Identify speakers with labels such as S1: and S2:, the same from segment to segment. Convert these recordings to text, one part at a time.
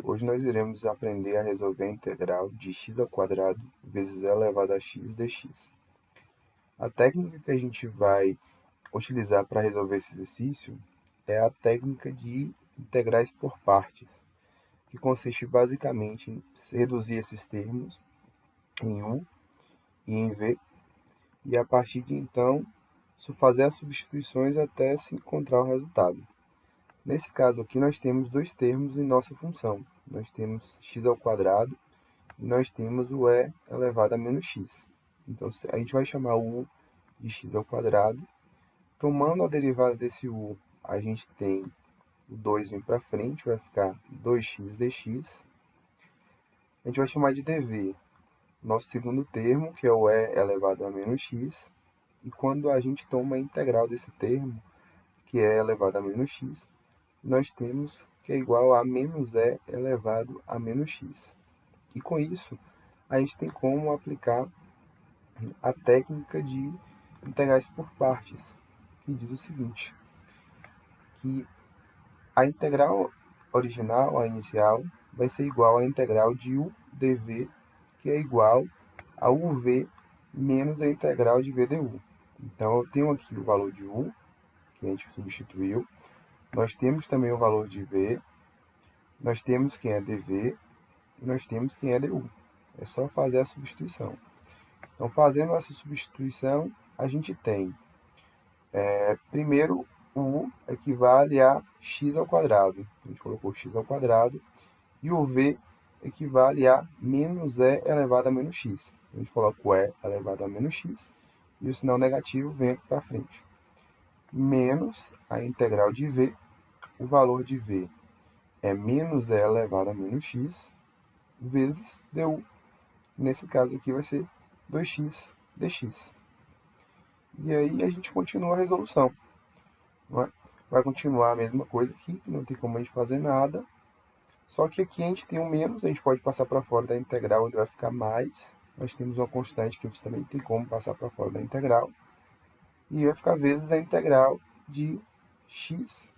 S1: Hoje nós iremos aprender a resolver a integral de x² vezes e elevado a x dx. A técnica que a gente vai utilizar para resolver esse exercício é a técnica de integrais por partes, que consiste basicamente em reduzir esses termos em u e em v, e a partir de então fazer as substituições até se encontrar o resultado. Nesse caso aqui, nós temos dois termos em nossa função. Nós temos x² e nós temos o e elevado a menos x. Então, a gente vai chamar o u de x². Tomando a derivada desse u, a gente tem o 2 vem para frente, vai ficar 2x dx. A gente vai chamar de dv nosso segundo termo, que é o e elevado a menos x. E quando a gente toma a integral desse termo, que é elevado a menos x, nós temos que é igual a menos e elevado a menos x. E com isso, a gente tem como aplicar a técnica de integrais por partes, que diz o seguinte, que a integral original, a inicial, vai ser igual à integral de u dv, que é igual a uv menos a integral de v du. Então, eu tenho aqui o valor de u, que a gente substituiu. Nós temos também o valor de v, nós temos quem é dv e nós temos quem é du. É só fazer a substituição. Então, fazendo essa substituição, a gente tem, primeiro, o u equivale a x². A gente colocou x². E o v equivale a menos e elevado a menos x. A gente coloca o e elevado a menos x e o sinal negativo vem aqui para frente. Menos a integral de v, o valor de v é menos e elevado a menos x, vezes du. Nesse caso aqui vai ser 2x dx. E aí a gente continua a resolução. Vai continuar a mesma coisa aqui, que não tem como a gente fazer nada. Só que aqui a gente tem um menos, a gente pode passar para fora da integral, onde vai ficar mais. Nós temos uma constante que a gente também tem como passar para fora da integral. E vai ficar vezes a integral de x,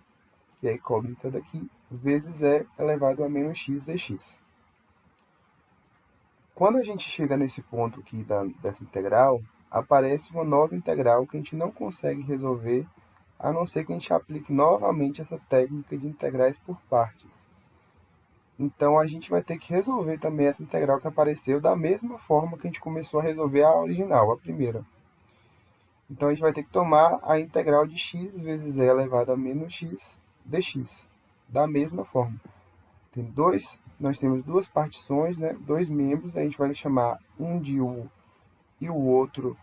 S1: que é a incógnita daqui, vezes e elevado a menos x dx. Quando a gente chega nesse ponto aqui dessa integral, aparece uma nova integral que a gente não consegue resolver, a não ser que a gente aplique novamente essa técnica de integrais por partes. Então, a gente vai ter que resolver também essa integral que apareceu da mesma forma que a gente começou a resolver a original, a primeira. Então, a gente vai ter que tomar a integral de x vezes e elevado a menos x dx, da mesma forma. Nós temos duas partições, dois membros, a gente vai chamar um de u e o outro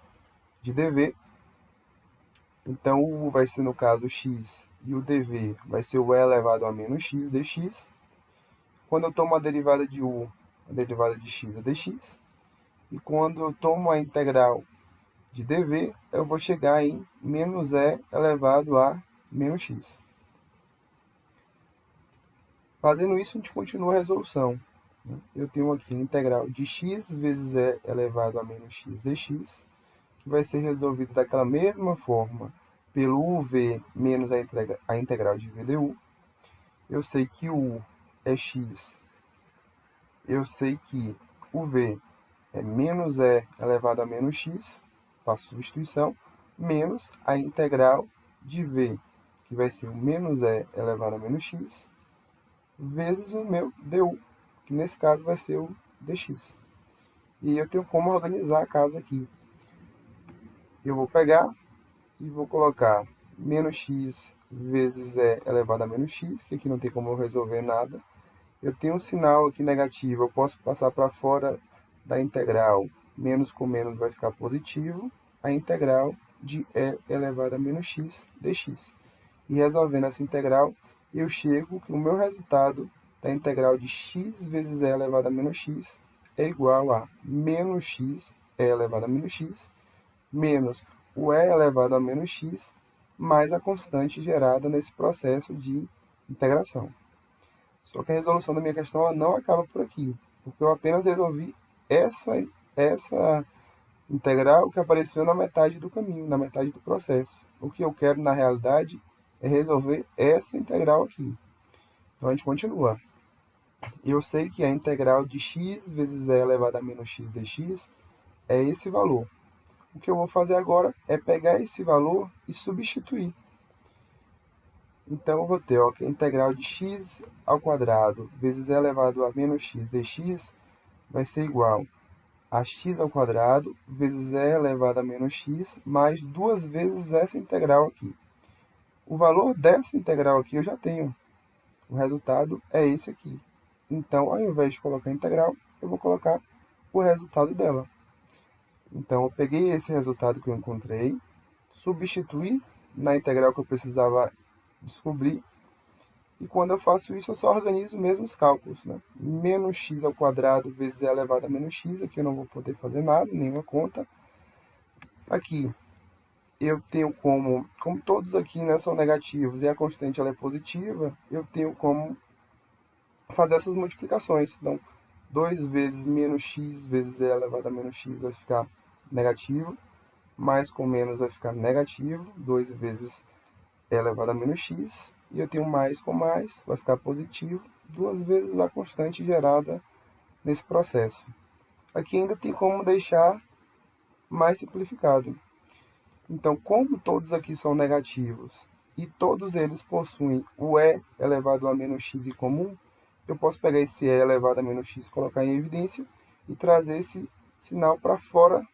S1: de dv. Então, o u vai ser, no caso, x, e o dv vai ser o e elevado a menos x dx. Quando eu tomo a derivada de u, a derivada de x é dx. E quando eu tomo a integral de dv, eu vou chegar em menos e elevado a menos x. Fazendo isso, a gente continua a resolução. Eu tenho aqui a integral de x vezes e elevado a menos x dx, que vai ser resolvido daquela mesma forma pelo uv menos a integral de v du. Eu sei que o u é x, eu sei que o v é menos e elevado a menos x, faço substituição, menos a integral de v, que vai ser o menos e elevado a menos x, vezes o meu du, que nesse caso vai ser o dx. E eu tenho como organizar a casa aqui. Eu vou pegar e vou colocar menos x vezes e elevado a menos x, que aqui não tem como eu resolver nada. Eu tenho um sinal aqui negativo, eu posso passar para fora da integral. Menos com menos vai ficar positivo. A integral de e elevado a menos x dx. E resolvendo essa integral, eu chego que o meu resultado da integral de x vezes e elevado a menos x é igual a menos x e elevado a menos x, menos o e elevado a menos x, mais a constante gerada nesse processo de integração. Só que a resolução da minha questão ela não acaba por aqui, porque eu apenas resolvi essa integral que apareceu na metade do caminho, na metade do processo. O que eu quero, na realidade, é resolver essa integral aqui. Então, a gente continua. Eu sei que a integral de x vezes e elevado a menos x dx é esse valor. O que eu vou fazer agora é pegar esse valor e substituir. Então, eu vou ter que a integral de x ao quadrado vezes e elevado a menos x dx vai ser igual a x ao quadrado vezes e elevado a menos x mais duas vezes essa integral aqui. O valor dessa integral aqui eu já tenho. O resultado é esse aqui. Então, ao invés de colocar a integral, eu vou colocar o resultado dela. Então, eu peguei esse resultado que eu encontrei, substituí na integral que eu precisava descobrir, e quando eu faço isso, eu só organizo mesmo os cálculos. Né? Menos x ao quadrado vezes e elevado a menos x, aqui eu não vou poder fazer nada, nenhuma conta. Aqui, eu tenho como todos aqui, né, são negativos e a constante ela é positiva, eu tenho como fazer essas multiplicações. Então, 2 vezes menos x vezes e elevado a menos x vai ficar negativo, mais com menos vai ficar negativo, 2 vezes e elevado a menos x, e eu tenho mais com mais, vai ficar positivo, 2 vezes a constante gerada nesse processo. Aqui ainda tem como deixar mais simplificado. Então, como todos aqui são negativos e todos eles possuem o e elevado a menos x em comum, eu posso pegar esse e elevado a menos x, colocar em evidência e trazer esse sinal para fora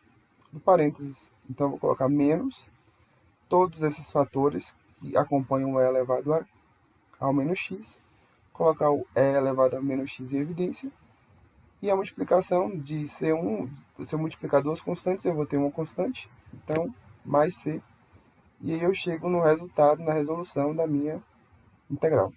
S1: do parênteses. Então, eu vou colocar menos todos esses fatores que acompanham o e elevado ao menos x, colocar o e elevado a menos x em evidência, e a multiplicação de C1, se eu multiplicar duas constantes, eu vou ter uma constante, então, mais C, e aí eu chego no resultado, na resolução da minha integral.